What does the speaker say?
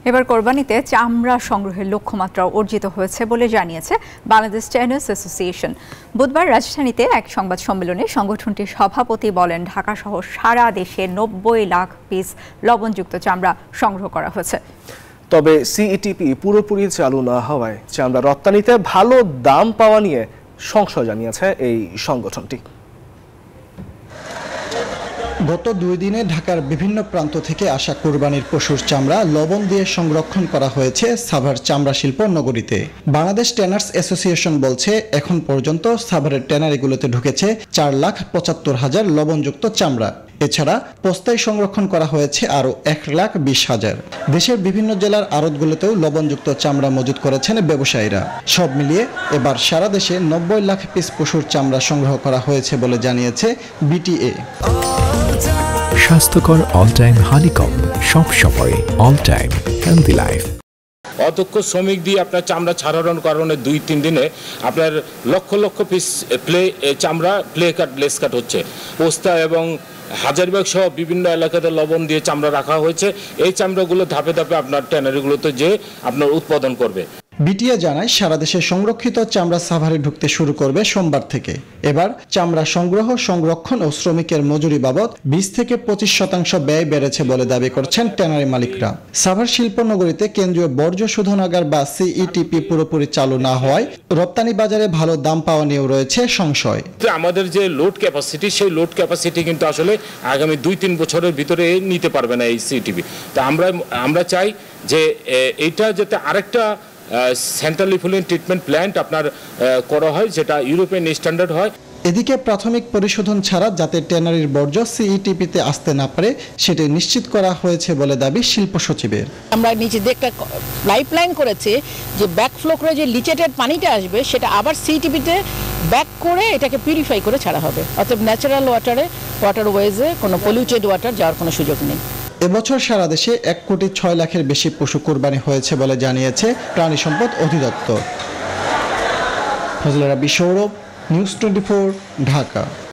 এবার কোরবানিতে চামড়া সংগ্রহের লক্ষ্যমাত্রা অর্জিত হয়েছে বলে জানিয়েছে বাংলাদেশ ট্যানার্স অ্যাসোসিয়েশন। বুধবার রাজধানীতে এক সংবাদ সম্মেলনে সংগঠনটির সভাপতি বলেন, ঢাকাসহ সারা দেশে ৯০ লাখ পিস লবণযুক্ত চামড়া সংগ্রহ করা হয়েছে। তবে সিইটিপি পুরোপুরি চালু না হওয়ায় চামড়া রপ্তানিতে ভালো দাম পাওয়া নিয়ে সংশয় জানিয়েছে এই সংগঠনটি। গত 2 দিনে ঢাকার বিভিন্ন প্রান্ত থেকে আসা কোরবানির পশুর চামড়া লবণ দিয়ে সংরক্ষণ করা হয়েছে সাভার চামড়া শিল্প নগরীতে। বাংলাদেশ ট্যানার্স অ্যাসোসিয়েশন বলছে, এখন পর্যন্ত সাভারের ট্যানারিগুলোতে ঢুকেছে 4,75,000 লবণযুক্ত চামড়া। এছাড়া পোস্তায় সংরক্ষণ করা হয়েছে আরও 1,20,000। দেশের বিভিন্ন জেলার আড়তগুলোতেও লবণযুক্ত চামড়া মজুত করেছেন ব্যবসায়ীরা। সব মিলিয়ে এবার সারা দেশে ৯০ লাখ পিস পশুর চামড়া সংগ্রহ করা হয়েছে বলে জানিয়েছে বিটিএ। স্বাস্থ্যকর অল টাইম হানিকম, সব সময় অল টাইম হেলদি লাইফ। অদক্ষ শ্রমিক দিয়ে আপনার চামড়া ছাড়ানোর কারণে 2-3 দিনে আপনার লক্ষ লক্ষ পিস চামড়া লেস কাট হচ্ছে। পোস্তা এবং হাজারবাগ সহ বিভিন্ন এলাকাতে লবণ দিয়ে চামড়া রাখা হয়েছে। এই চামড়াগুলো ধাপে ধাপে আপনার ট্যানারিগুলোতে যে আপনার উৎপাদন করবে। বিটিএ জানায়, সারা দেশে সংরক্ষিত চামড়া সাভারে ঢুকতে শুরু করবে সোমবার থেকে। এবার চামড়া সংগ্রহ, সংরক্ষণ ও শ্রমিকের মজুরি বাবদ 20 থেকে 25% ব্যয় বেড়েছে বলে দাবি করছেন ট্যানারি মালিকরা। সাভার শিল্পনগরীতে কেন্দ্রীয় বর্জ্য শোধনাগার বা সিইটিপি পুরোপুরি চালু না হওয়ায় রপ্তানি বাজারে ভালো দাম পাওয়া নিয়েও রয়েছে সংশয়। আমাদের যে লোড ক্যাপাসিটি, সেই লোড ক্যাপাসিটি কিন্তু আসলে আগামী 2-3 বছরের ভিতরে নিতে পারবে না এই সিইটিপি। তা আমরা চাই যে এইটা যাতে আরেকটা সেন্ট্রাল ইফ্লুয়েন্ট ট্রিটমেন্ট প্ল্যান্ট আপনার করা হয়, যেটা ইউরোপিয়ান স্ট্যান্ডার্ড হয়। এদিকে প্রাথমিক পরিশোধন ছাড়া যাতে ট্যানারির বর্জ্য সিইটিপিতে আসতে না পারে সেটি নিশ্চিত করা হয়েছে বলে দাবি শিল্প সচিবের। আমরা নিচে দিয়ে একটা পাইপলাইন করেছি, যে ব্যাকফ্লো করে যে লিচেটেড পানিটা আসবে সেটা আবার সিইটিপিতে ব্যাক করে এটাকে পিউরিফাই করে ছাড়া হবে। অর্থাৎ ন্যাচারাল ওয়াটারওয়েজে কোনো পলিউটেড ওয়াটার যাওয়ার কোনো সুযোগ নেই। এবছর সারা দেশে 1,06,00,000-এর বেশি পশু কোরবানি হয়েছে বলে জানিয়েছে প্রাণী সম্পদ অধিদপ্তর। ফজলে রাব্বি সৌরভ, নিউজ 24, ঢাকা।